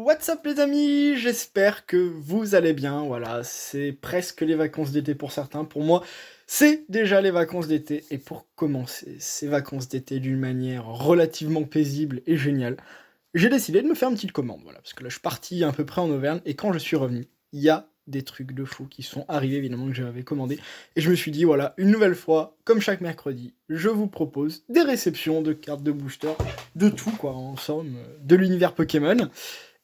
What's up les amis? J'espère que vous allez bien. Voilà, c'est presque les vacances d'été pour certains. Pour moi, c'est déjà les vacances d'été. Et pour commencer ces vacances d'été d'une manière relativement paisible et géniale, j'ai décidé de me faire une petite commande. Voilà, parce que là, je suis parti à peu près en Auvergne. Et quand je suis revenu, il y a des trucs de fou qui sont arrivés, évidemment, que j'avais commandé. Et je me suis dit, voilà, une nouvelle fois, comme chaque mercredi, je vous propose des réceptions de cartes de booster, de tout, quoi, en somme, de l'univers Pokémon.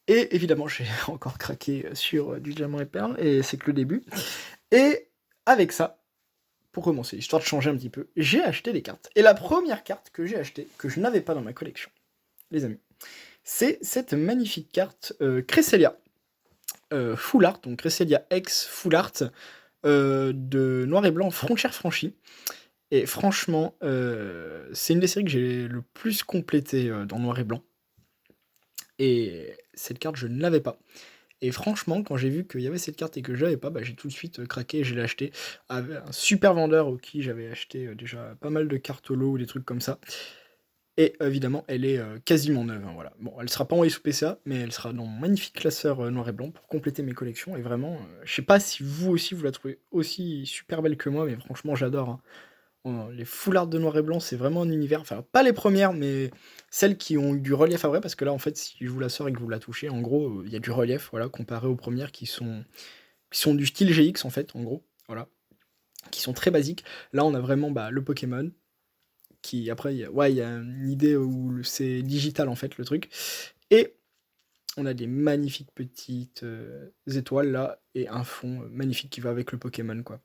Et évidemment, j'ai encore craqué sur du diamant et perle, et c'est que le début. Et avec ça, pour commencer, histoire de changer un petit peu, j'ai acheté des cartes. Et la première carte que j'ai achetée, que je n'avais pas dans ma collection, les amis, c'est cette magnifique carte Cresselia Full Art, donc Cresselia X Full Art de noir et blanc frontière franchie. Et franchement, c'est une des séries que j'ai le plus complétée dans noir et blanc. Et cette carte, je ne l'avais pas. Et franchement, quand j'ai vu qu'il y avait cette carte et que je l'avais pas, bah, j'ai tout de suite craqué et je l'ai acheté. Avec un super vendeur au qui j'avais acheté déjà pas mal de cartes holo ou des trucs comme ça. Et évidemment, elle est quasiment neuve. Hein, voilà. Bon, elle sera pas envoyée sous PCA, mais elle sera dans mon magnifique classeur noir et blanc pour compléter mes collections. Et vraiment, je sais pas si vous aussi vous la trouvez aussi super belle que moi, mais franchement, j'adore. Hein. Les full art de noir et blanc, c'est vraiment un univers. Enfin, pas les premières, mais celles qui ont eu du relief à vrai, parce que là, en fait, si je vous la sors et que vous la touchez, en gros, il y a du relief, voilà, comparé aux premières qui sont du style GX, en fait, en gros, voilà, qui sont très basiques. Là, on a vraiment bah, le Pokémon, qui, après, il y a une idée où c'est digital, en fait, le truc. Et on a des magnifiques petites étoiles, là, et un fond magnifique qui va avec le Pokémon, quoi.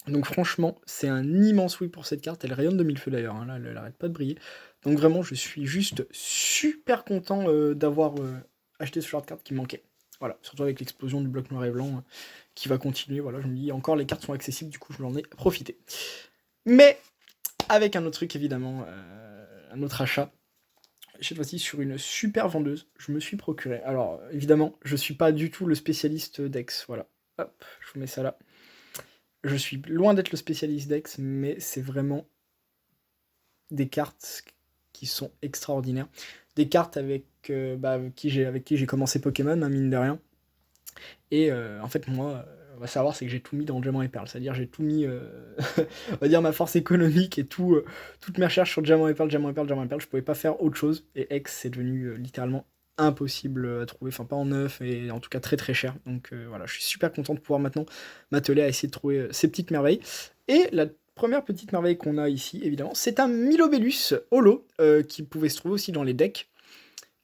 Donc franchement, c'est un immense oui pour cette carte. Elle rayonne de mille feux d'ailleurs, hein, là, elle arrête pas de briller. Donc vraiment, je suis juste super content d'avoir acheté ce genre de carte qui me manquait. Voilà, surtout avec l'explosion du bloc noir et blanc qui va continuer. Voilà, je me dis, encore les cartes sont accessibles, du coup je m'en ai profité. Mais avec un autre truc évidemment, un autre achat, cette fois-ci sur une super vendeuse, je me suis procuré. Alors évidemment, je suis pas du tout le spécialiste Dex, voilà. Hop, je vous mets ça là. Je suis loin d'être le spécialiste Dex, mais c'est vraiment des cartes qui sont extraordinaires. Des cartes avec qui j'ai commencé Pokémon, hein, mine de rien. Et en fait, moi, on va savoir, c'est que j'ai tout mis dans Diamant et Perle. C'est-à-dire, j'ai tout mis, on va dire, ma force économique et toutes mes recherches sur Diamant et Perle, Diamant et Perle, Diamant et Perle. Je pouvais pas faire autre chose. Et X, c'est devenu littéralement impossible à trouver. Enfin, pas en neuf, et en tout cas très très cher. Donc voilà, je suis super content de pouvoir maintenant m'atteler à essayer de trouver ces petites merveilles. Et la première petite merveille qu'on a ici, évidemment, c'est un Milobellus holo qui pouvait se trouver aussi dans les decks.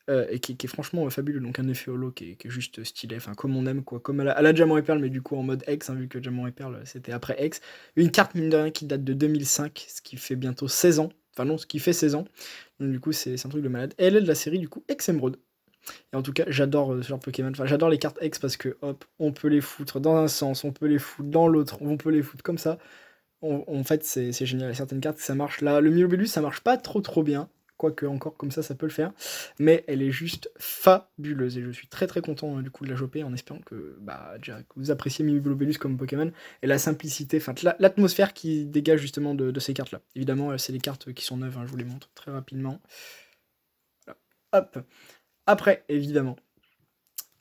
Et qui est franchement fabuleux, donc un effet holo qui est juste stylé, enfin comme on aime, quoi, comme à la Diamant et Perle, mais du coup en mode X, hein, vu que Diamant et Perle c'était après X. Une carte mine de rien qui date de 2005, ce qui fait bientôt 16 ans, enfin non, ce qui fait 16 ans, donc du coup c'est un truc de malade. Et elle est de la série du coup X Emerald. Et en tout cas, j'adore ce genre de Pokémon, enfin j'adore les cartes X parce que hop, on peut les foutre dans un sens, on peut les foutre dans l'autre, on peut les foutre comme ça. En fait, c'est génial. Il y a certaines cartes, ça marche. Là, le Milobellus, ça marche pas trop bien. Quoique, encore comme ça peut le faire. Mais elle est juste fabuleuse. Et je suis très très content du coup de la choper en espérant que, bah, déjà, que vous appréciez Milobellus comme Pokémon. Et la simplicité, enfin, l'atmosphère qui dégage justement de ces cartes-là. Évidemment, c'est les cartes qui sont neuves, hein, je vous les montre très rapidement. Voilà. Hop. Après, évidemment,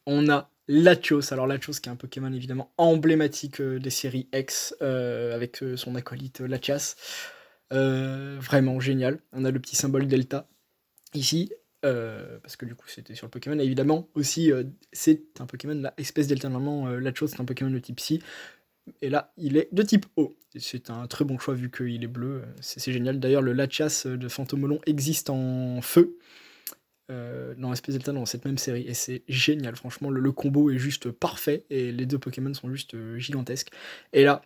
on a Latios. Alors Latios qui est un Pokémon évidemment emblématique des séries X avec son acolyte Latias. Vraiment génial. On a le petit symbole Delta ici. Parce que du coup c'était sur le Pokémon. Et évidemment aussi c'est un Pokémon la espèce Delta. Normalement Latios c'est un Pokémon de type Psy. Et là il est de type O. Et c'est un très bon choix vu qu'il est bleu. C'est génial. D'ailleurs le Latias de Phantomolon existe en feu dans Espèce Delta dans cette même série et c'est génial, franchement le combo est juste parfait et les deux Pokémon sont juste gigantesques. Et là,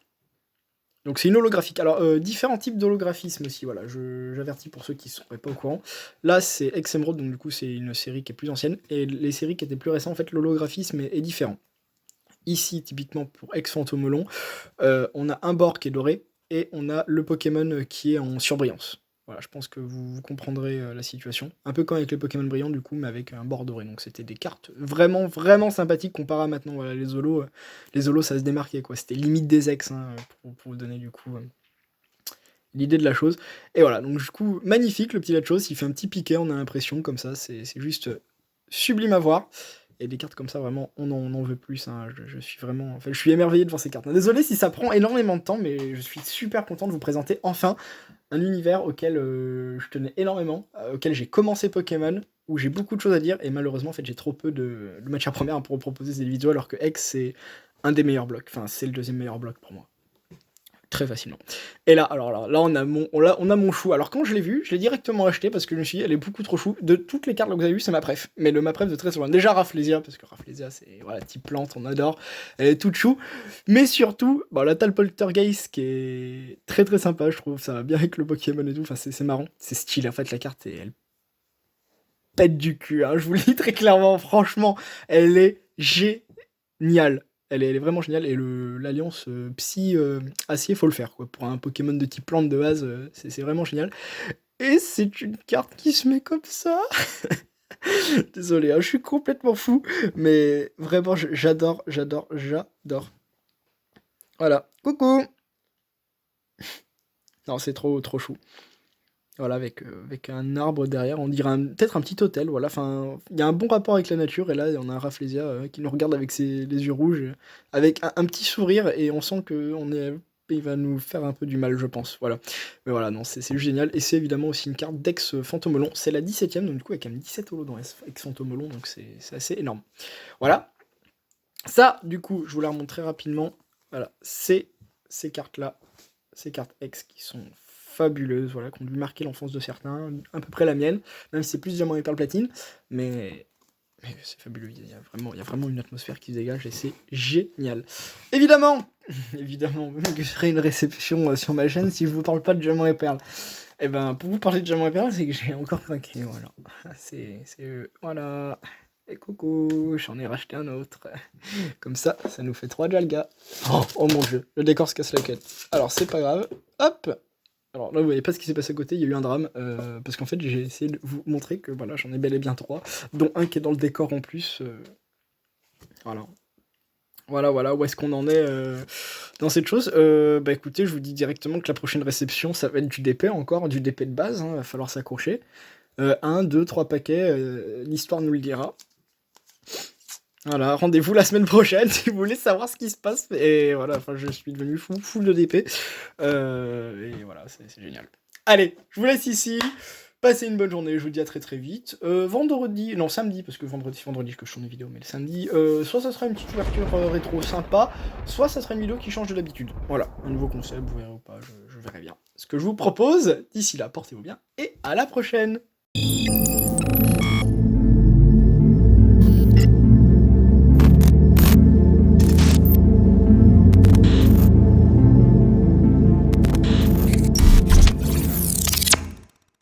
donc c'est une holographique, alors différents types d'holographisme aussi, voilà, j'avertis pour ceux qui ne seraient pas au courant. Là c'est X Emerald, donc du coup c'est une série qui est plus ancienne, et les séries qui étaient plus récentes, en fait l'holographisme est différent. Ici typiquement pour X Phantomolon, on a un bord qui est doré, et on a le Pokémon qui est en surbrillance. Voilà, je pense que vous comprendrez la situation. Un peu comme avec les Pokémon brillants, du coup, mais avec un bord doré. Donc c'était des cartes vraiment, vraiment sympathiques comparé à maintenant. Voilà, les holos, ça se démarquait, quoi. C'était limite des ex, hein, pour vous donner, du coup, l'idée de la chose. Et voilà, donc du coup, magnifique, le petit Lachos. Il fait un petit piqué, on a l'impression, comme ça. C'est juste sublime à voir. Et des cartes comme ça, vraiment, on en veut plus, hein. Je suis vraiment... Enfin, je suis émerveillé devant ces cartes. Désolé si ça prend énormément de temps, mais je suis super content de vous présenter enfin un univers auquel je tenais énormément, auquel j'ai commencé Pokémon, où j'ai beaucoup de choses à dire, et malheureusement, en fait, j'ai trop peu de matière première pour proposer cette vidéo, alors que X, c'est un des meilleurs blocs. Enfin, c'est le deuxième meilleur bloc pour moi. Très facilement. Et là, alors là, on a mon chou. Alors quand je l'ai vu, je l'ai directement acheté parce que je me suis dit, elle est beaucoup trop chou. De toutes les cartes que vous avez vues, c'est ma préf. Mais ma préf de très loin. Déjà Rafflesia, parce que Rafflesia, c'est voilà, type plante, on adore. Elle est toute chou. Mais surtout, bon, là, t'as le Poltergeist qui est très très sympa, je trouve. Ça va bien avec le Pokémon et tout. Enfin, c'est marrant. C'est stylé. En fait, la carte, elle pète du cul. Hein. Je vous le dis très clairement. Franchement, elle est géniale. Elle est vraiment géniale, et l'alliance Psy Acier, faut le faire, quoi. Pour un Pokémon de type plante de base, c'est vraiment génial. Et c'est une carte qui se met comme ça. Désolé, hein, je suis complètement fou, mais vraiment, j'adore. Voilà, coucou. Non, c'est trop chou. Voilà, avec un arbre derrière, on dirait peut-être un petit hôtel, voilà, enfin, il y a un bon rapport avec la nature, et là, on a un Rafflesia qui nous regarde avec les yeux rouges, avec un petit sourire, et on sent il va nous faire un peu du mal, je pense, voilà. Mais voilà, non, c'est juste génial, et c'est évidemment aussi une carte d'Ex Fantomolon, c'est la 17ème, donc du coup, avec un 17 holo dans Ex Fantomolon, donc c'est assez énorme. Voilà. Ça, du coup, je vous la remontre très rapidement, voilà, c'est ces cartes-là, ces cartes Ex qui sont fabuleuses, voilà, qui ont dû marquer l'enfance de certains, à peu près la mienne, même si c'est plus diamant et perle platine, mais c'est fabuleux, il y a vraiment une atmosphère qui se dégage, et c'est génial. Évidemment, que je ferai une réception sur ma chaîne si je vous parle pas de diamant et perle. Et ben, pour vous parler de diamant et perle, c'est que j'ai encore craqué, voilà. Voilà. Et coucou, j'en ai racheté un autre. Comme ça nous fait 3 Jalga. Oh mon dieu, le décor se casse la quête. Alors c'est pas grave, hop. Alors là, vous voyez pas ce qui s'est passé à côté, il y a eu un drame, parce qu'en fait, j'ai essayé de vous montrer que voilà, j'en ai bel et bien 3, dont un qui est dans le décor en plus. Voilà. Voilà, où est-ce qu'on en est dans cette chose. Bah écoutez, je vous dis directement que la prochaine réception, ça va être du DP encore, du DP de base, hein, va falloir s'accrocher. 1, 2, 3 paquets, l'histoire nous le dira. Voilà, rendez-vous la semaine prochaine si vous voulez savoir ce qui se passe. Et voilà, enfin, je suis devenu fou de DP. Et voilà, c'est génial. Allez, je vous laisse ici. Passez une bonne journée, je vous dis à très vite. Samedi, parce que vendredi que je tourne une vidéo, mais le samedi, soit ça sera une petite ouverture rétro sympa, soit ça sera une vidéo qui change de l'habitude. Voilà, un nouveau concept, vous verrez ou pas, je verrai bien. Ce que je vous propose, d'ici là, portez-vous bien, et à la prochaine!